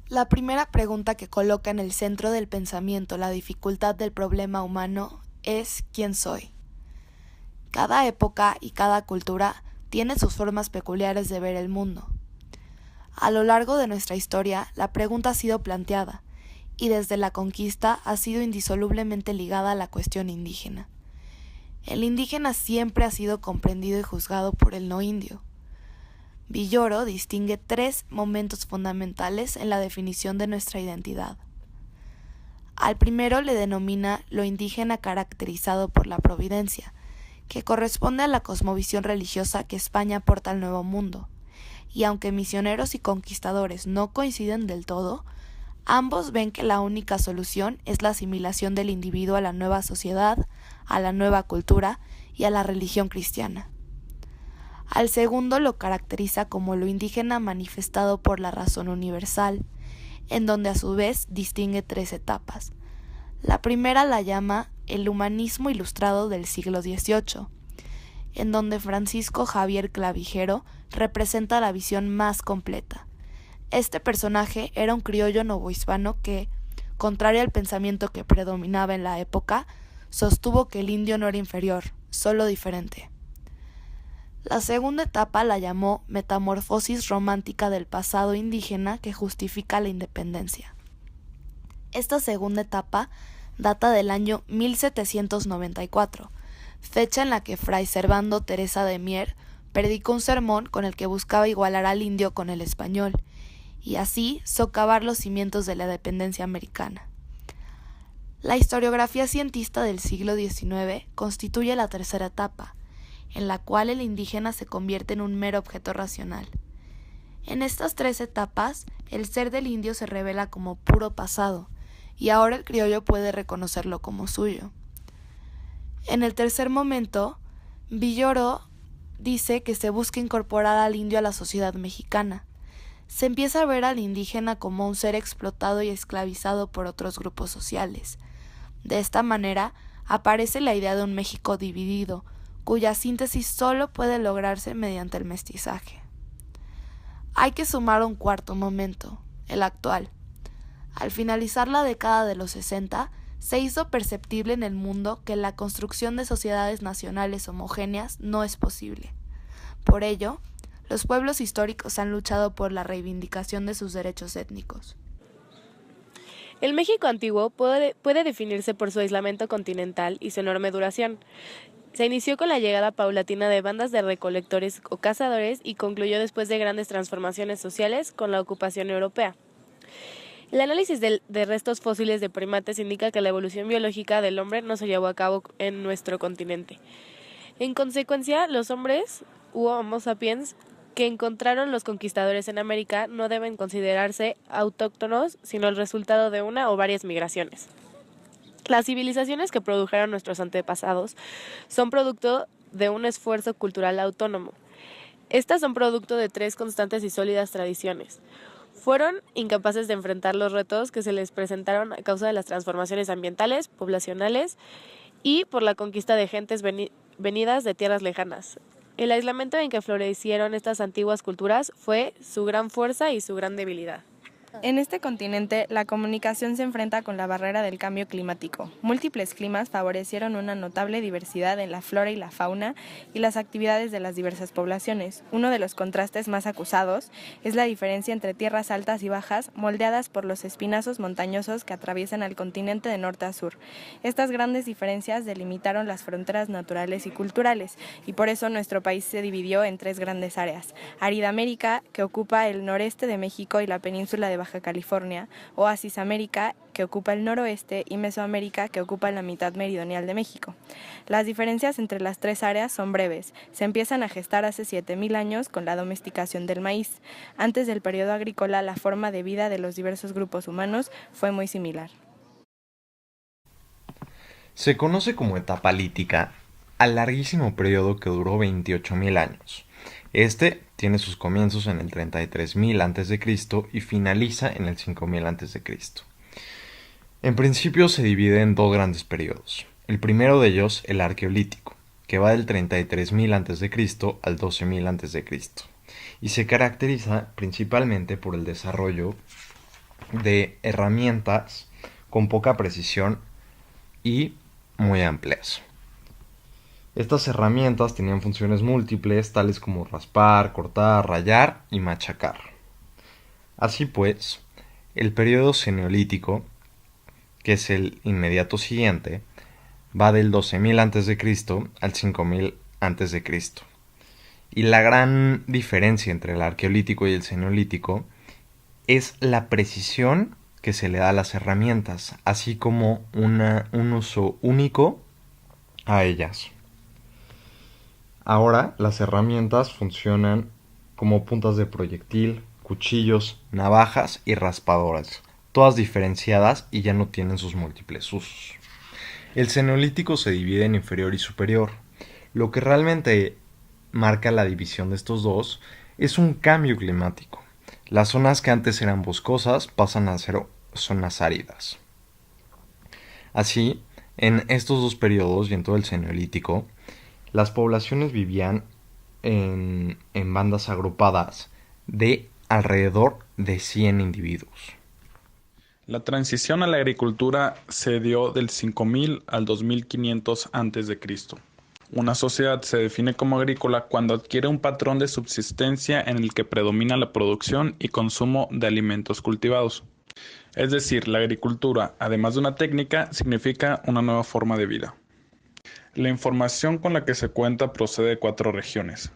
La primera pregunta que coloca en el centro del pensamiento la dificultad del problema humano es ¿quién soy? Cada época y cada cultura tiene sus formas peculiares de ver el mundo. A lo largo de nuestra historia, la pregunta ha sido planteada, y desde la conquista ha sido indisolublemente ligada a la cuestión indígena. El indígena siempre ha sido comprendido y juzgado por el no indio. Villoro distingue 3 momentos fundamentales en la definición de nuestra identidad. Al primero le denomina lo indígena caracterizado por la providencia, que corresponde a la cosmovisión religiosa que España aporta al Nuevo Mundo, y aunque misioneros y conquistadores no coinciden del todo, ambos ven que la única solución es la asimilación del individuo a la nueva sociedad, a la nueva cultura y a la religión cristiana. Al segundo lo caracteriza como lo indígena manifestado por la razón universal, en donde a su vez distingue 3 etapas. La primera la llama el humanismo ilustrado del siglo XVIII, en donde Francisco Javier Clavijero representa la visión más completa. Este personaje era un criollo novohispano que, contrario al pensamiento que predominaba en la época, sostuvo que el indio no era inferior, solo diferente. La segunda etapa la llamó metamorfosis romántica del pasado indígena que justifica la independencia. Esta segunda etapa data del año 1794, fecha en la que Fray Servando Teresa de Mier predicó un sermón con el que buscaba igualar al indio con el español, y así socavar los cimientos de la dependencia americana. La historiografía cientista del siglo XIX constituye la tercera etapa, en la cual el indígena se convierte en un mero objeto racional. En estas 3 etapas, el ser del indio se revela como puro pasado, y ahora el criollo puede reconocerlo como suyo. En el tercer momento, Villoro dice que se busca incorporar al indio a la sociedad mexicana. Se empieza a ver al indígena como un ser explotado y esclavizado por otros grupos sociales. De esta manera, aparece la idea de un México dividido, cuya síntesis solo puede lograrse mediante el mestizaje. Hay que sumar un cuarto momento, el actual. Al finalizar la década de los 60, se hizo perceptible en el mundo que la construcción de sociedades nacionales homogéneas no es posible. Por ello, los pueblos históricos han luchado por la reivindicación de sus derechos étnicos. El México antiguo puede definirse por su aislamiento continental y su enorme duración. Se inició con la llegada paulatina de bandas de recolectores o cazadores y concluyó después de grandes transformaciones sociales con la ocupación europea. El análisis de restos fósiles de primates indica que la evolución biológica del hombre no se llevó a cabo en nuestro continente. En consecuencia, los hombres u Homo sapiens que encontraron los conquistadores en América no deben considerarse autóctonos, sino el resultado de una o varias migraciones. Las civilizaciones que produjeron nuestros antepasados son producto de un esfuerzo cultural autónomo. Estas son producto de 3 constantes y sólidas tradiciones. Fueron incapaces de enfrentar los retos que se les presentaron a causa de las transformaciones ambientales, poblacionales y por la conquista de gentes venidas de tierras lejanas. El aislamiento en que florecieron estas antiguas culturas fue su gran fuerza y su gran debilidad. En este continente, la comunicación se enfrenta con la barrera del cambio climático. Múltiples climas favorecieron una notable diversidad en la flora y la fauna y las actividades de las diversas poblaciones. Uno de los contrastes más acusados es la diferencia entre tierras altas y bajas, moldeadas por los espinazos montañosos que atraviesan al continente de norte a sur. Estas grandes diferencias delimitaron las fronteras naturales y culturales, y por eso nuestro país se dividió en 3 grandes áreas: Aridamérica, que ocupa el noreste de México y la península de Baja California; Oasis América, que ocupa el noroeste; y Mesoamérica, que ocupa la mitad meridional de México. Las diferencias entre las 3 áreas son breves. Se empiezan a gestar hace 7,000 años con la domesticación del maíz. Antes del periodo agrícola, la forma de vida de los diversos grupos humanos fue muy similar. Se conoce como etapa lítica al larguísimo periodo que duró 28,000 años. Este tiene sus comienzos en el 33,000 a.C. y finaliza en el 5,000 a.C. En principio se divide en 2 grandes periodos. El primero de ellos, el Arqueolítico, que va del 33,000 a.C. al 12,000 a.C. y se caracteriza principalmente por el desarrollo de herramientas con poca precisión y muy amplias. Estas herramientas tenían funciones múltiples, tales como raspar, cortar, rayar y machacar. Así pues, el periodo Ceneolítico, que es el inmediato siguiente, va del 12.000 a.C. al 5.000 a.C. Y la gran diferencia entre el Arqueolítico y el Ceneolítico es la precisión que se le da a las herramientas, así como un uso único a ellas. Ahora las herramientas funcionan como puntas de proyectil, cuchillos, navajas y raspadoras, todas diferenciadas y ya no tienen sus múltiples usos. El Ceneolítico se divide en inferior y superior. Lo que realmente marca la división de estos dos es un cambio climático. Las zonas que antes eran boscosas pasan a ser zonas áridas. Así, en estos dos periodos y en todo el Ceneolítico, las poblaciones vivían en bandas agrupadas de alrededor de 100 individuos. La transición a la agricultura se dio del 5000 al 2500 a.C. Una sociedad se define como agrícola cuando adquiere un patrón de subsistencia en el que predomina la producción y consumo de alimentos cultivados. Es decir, la agricultura, además de una técnica, significa una nueva forma de vida. La información con la que se cuenta procede de 4 regiones: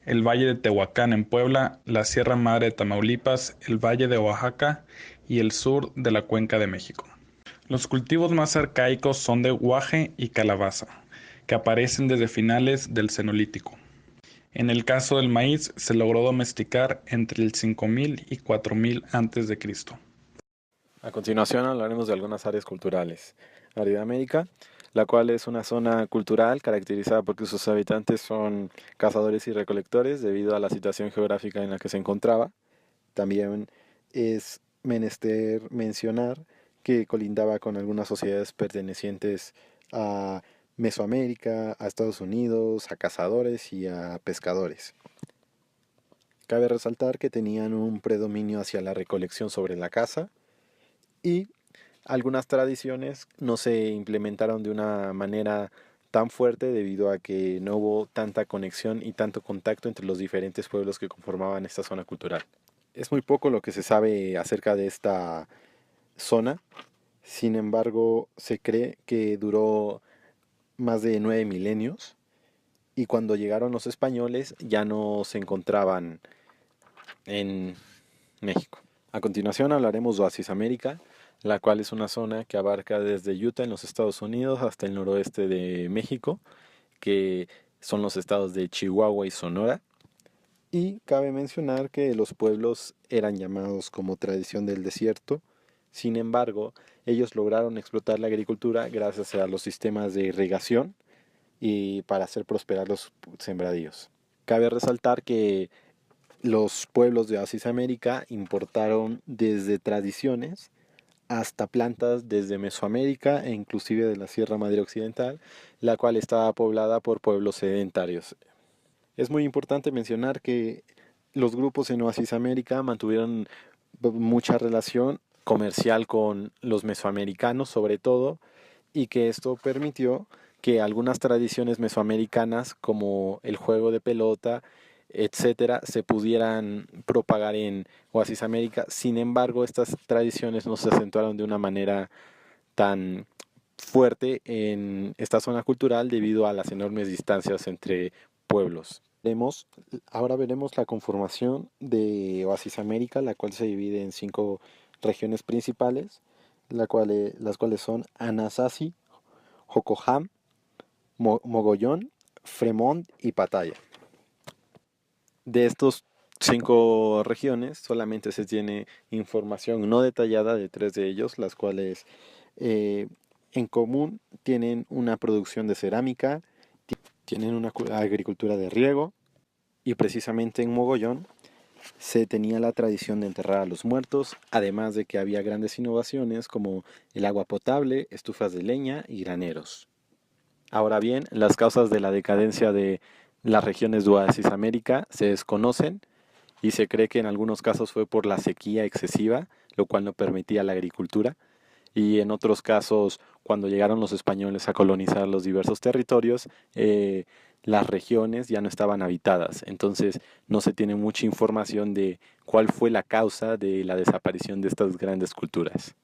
el Valle de Tehuacán en Puebla, la Sierra Madre de Tamaulipas, el Valle de Oaxaca y el sur de la Cuenca de México. Los cultivos más arcaicos son de guaje y calabaza, que aparecen desde finales del Cenolítico. En el caso del maíz, se logró domesticar entre el 5000 y 4000 a.C. A continuación hablaremos de algunas áreas culturales. Área de América, la cual es una zona cultural caracterizada porque sus habitantes son cazadores y recolectores debido a la situación geográfica en la que se encontraba. También es menester mencionar que colindaba con algunas sociedades pertenecientes a Mesoamérica, a Estados Unidos, a cazadores y a pescadores. Cabe resaltar que tenían un predominio hacia la recolección sobre la caza y algunas tradiciones no se implementaron de una manera tan fuerte debido a que no hubo tanta conexión y tanto contacto entre los diferentes pueblos que conformaban esta zona cultural. Es muy poco lo que se sabe acerca de esta zona, sin embargo se cree que duró más de 9 milenios y cuando llegaron los españoles ya no se encontraban en México. A continuación hablaremos de Oasis América, la cual es una zona que abarca desde Utah en los Estados Unidos hasta el noroeste de México, que son los estados de Chihuahua y Sonora. Y cabe mencionar que los pueblos eran llamados como tradición del desierto. Sin embargo, ellos lograron explotar la agricultura gracias a los sistemas de irrigación y para hacer prosperar los sembradíos. Cabe resaltar que los pueblos de Oasis América importaron desde tradiciones hasta plantas desde Mesoamérica e inclusive de la Sierra Madre Occidental, la cual estaba poblada por pueblos sedentarios. Es muy importante mencionar que los grupos en Oasis América mantuvieron mucha relación comercial con los mesoamericanos sobre todo, y que esto permitió que algunas tradiciones mesoamericanas como el juego de pelota, etcétera, se pudieran propagar en Oasis América. Sin embargo, estas tradiciones no se acentuaron de una manera tan fuerte en esta zona cultural debido a las enormes distancias entre pueblos. Ahora veremos la conformación de Oasis América, la cual se divide en 5 regiones principales, las cuales son Anasazi, Jocoham, Mogollón, Fremont y Pattaya. De estos 5 regiones solamente se tiene información no detallada de 3 de ellos, las cuales en común tienen una producción de cerámica, tienen una agricultura de riego, y precisamente en Mogollón se tenía la tradición de enterrar a los muertos, además de que había grandes innovaciones como el agua potable, estufas de leña y graneros. Ahora bien, las causas de la decadencia de las regiones de Oasis América se desconocen y se cree que en algunos casos fue por la sequía excesiva, lo cual no permitía la agricultura. Y en otros casos, cuando llegaron los españoles a colonizar los diversos territorios, las regiones ya no estaban habitadas. Entonces no se tiene mucha información de cuál fue la causa de la desaparición de estas grandes culturas.